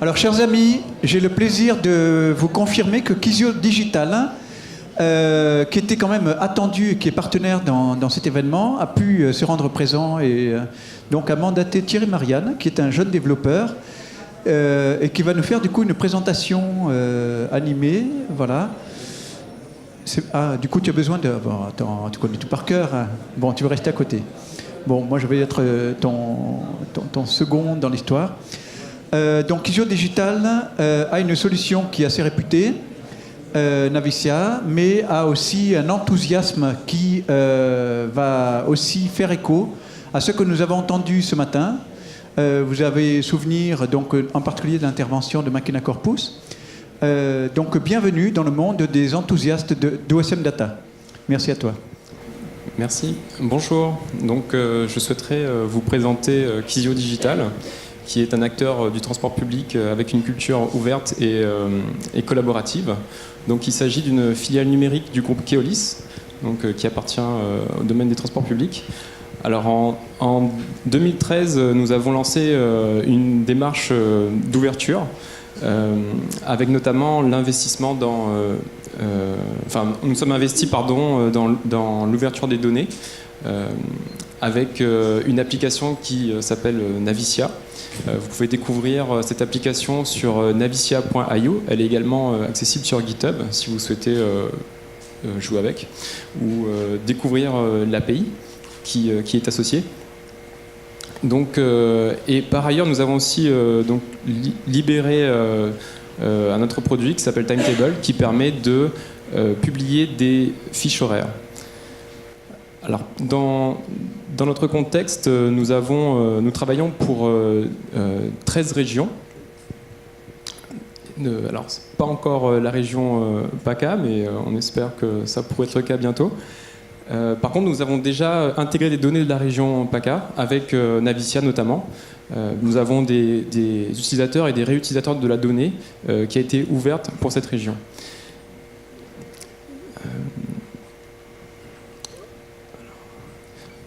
Alors, chers amis, j'ai le plaisir de vous confirmer que Quizio Digital, qui était quand même attendu et qui est partenaire dans cet événement, a pu se rendre présent et donc a mandaté Thierry Marianne, qui est un jeune développeur et qui va nous faire du coup une présentation animée. Voilà. Ah, du coup, tu as besoin de... Bon, attends, tu connais tout par cœur. Hein. Bon, tu veux rester à côté. Bon, moi, je vais être ton second dans l'histoire. Donc, Quizio Digital a une solution qui est assez réputée, Navicia, mais a aussi un enthousiasme qui va aussi faire écho à ce que nous avons entendu ce matin. Vous avez souvenir, donc, en particulier de l'intervention de Machina Corpus. Donc, bienvenue dans le monde des enthousiastes d'OSM Data. Merci à toi. Merci. Bonjour. Donc, je souhaiterais vous présenter Quizio Digital, qui est un acteur du transport public avec une culture ouverte et collaborative. Donc, il s'agit d'une filiale numérique du groupe Keolis, donc, qui appartient au domaine des transports publics. Alors, en 2013, nous avons lancé une démarche d'ouverture, avec notamment l'investissement dans... nous sommes investis dans l'ouverture des données, avec une application qui s'appelle Navicia. Vous pouvez découvrir cette application sur navicia.io. Elle est également accessible sur GitHub si vous souhaitez jouer avec, ou découvrir l'API qui est associée. Donc, et par ailleurs, nous avons aussi libéré un autre produit qui s'appelle Timetable, qui permet de publier des fiches horaires. Alors, dans notre contexte, nous travaillons pour 13 régions. Alors, ce n'est pas encore la région PACA, mais on espère que ça pourrait être le cas bientôt. Par contre, nous avons déjà intégré des données de la région PACA, avec Navicia notamment. Nous avons des utilisateurs et des réutilisateurs de la donnée qui a été ouverte pour cette région.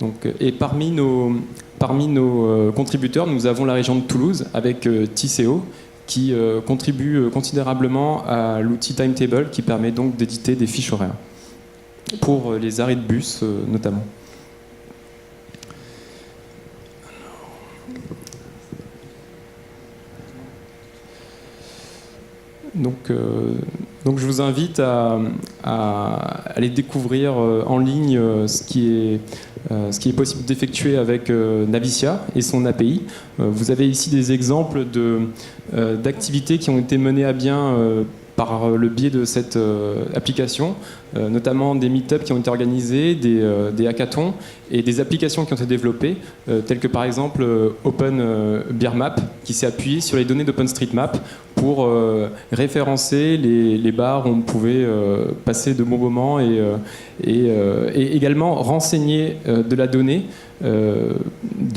Donc, et parmi nos contributeurs, nous avons la région de Toulouse avec Tiseo, qui contribue considérablement à l'outil Timetable, qui permet donc d'éditer des fiches horaires pour les arrêts de bus notamment. Donc, je vous invite à aller découvrir en ligne ce qui est possible d'effectuer avec Navicia et son API. Vous avez ici des exemples d'activités qui ont été menées à bien par le biais de cette application, notamment des meet-ups qui ont été organisés, des hackathons et des applications qui ont été développées, telles que par exemple Open Beer Map, qui s'est appuyé sur les données d'OpenStreetMap pour référencer les bars où on pouvait passer de bons moments et également renseigner de la donnée de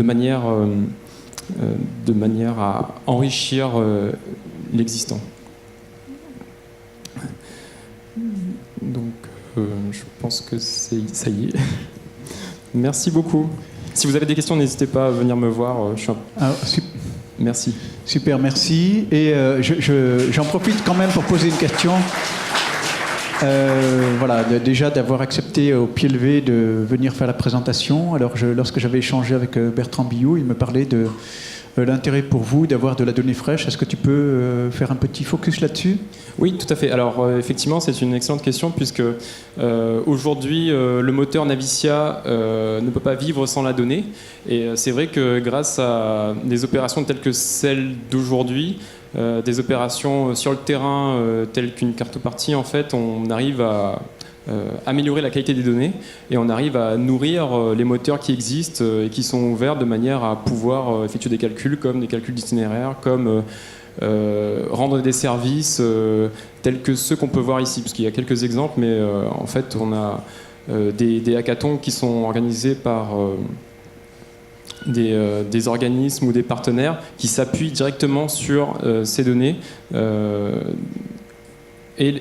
manière à enrichir l'existant. Donc, je pense que ça y est. Merci beaucoup. Si vous avez des questions, n'hésitez pas à venir me voir. Merci. Super, merci. Et j'en profite quand même pour poser une question. Voilà, déjà d'avoir accepté au pied levé de venir faire la présentation. Alors, lorsque j'avais échangé avec Bertrand Billou, il me parlait de l'intérêt pour vous d'avoir de la donnée fraîche. Est-ce que tu peux faire un petit focus là-dessus ? Oui, tout à fait. Alors, effectivement, c'est une excellente question puisque aujourd'hui, le moteur Navicia ne peut pas vivre sans la donnée. Et c'est vrai que grâce à des opérations telles que celles d'aujourd'hui, des opérations sur le terrain telles qu'une cartopartie, en fait, on arrive à améliorer la qualité des données et on arrive à nourrir les moteurs qui existent et qui sont ouverts de manière à pouvoir effectuer des calculs comme des calculs d'itinéraire, comme rendre des services tels que ceux qu'on peut voir ici, parce qu'il y a quelques exemples, mais en fait on a des hackathons qui sont organisés par des organismes ou des partenaires qui s'appuient directement sur ces données et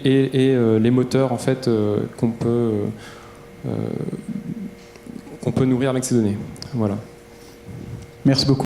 les moteurs en fait qu'on peut nourrir avec ces données. Voilà. Merci beaucoup.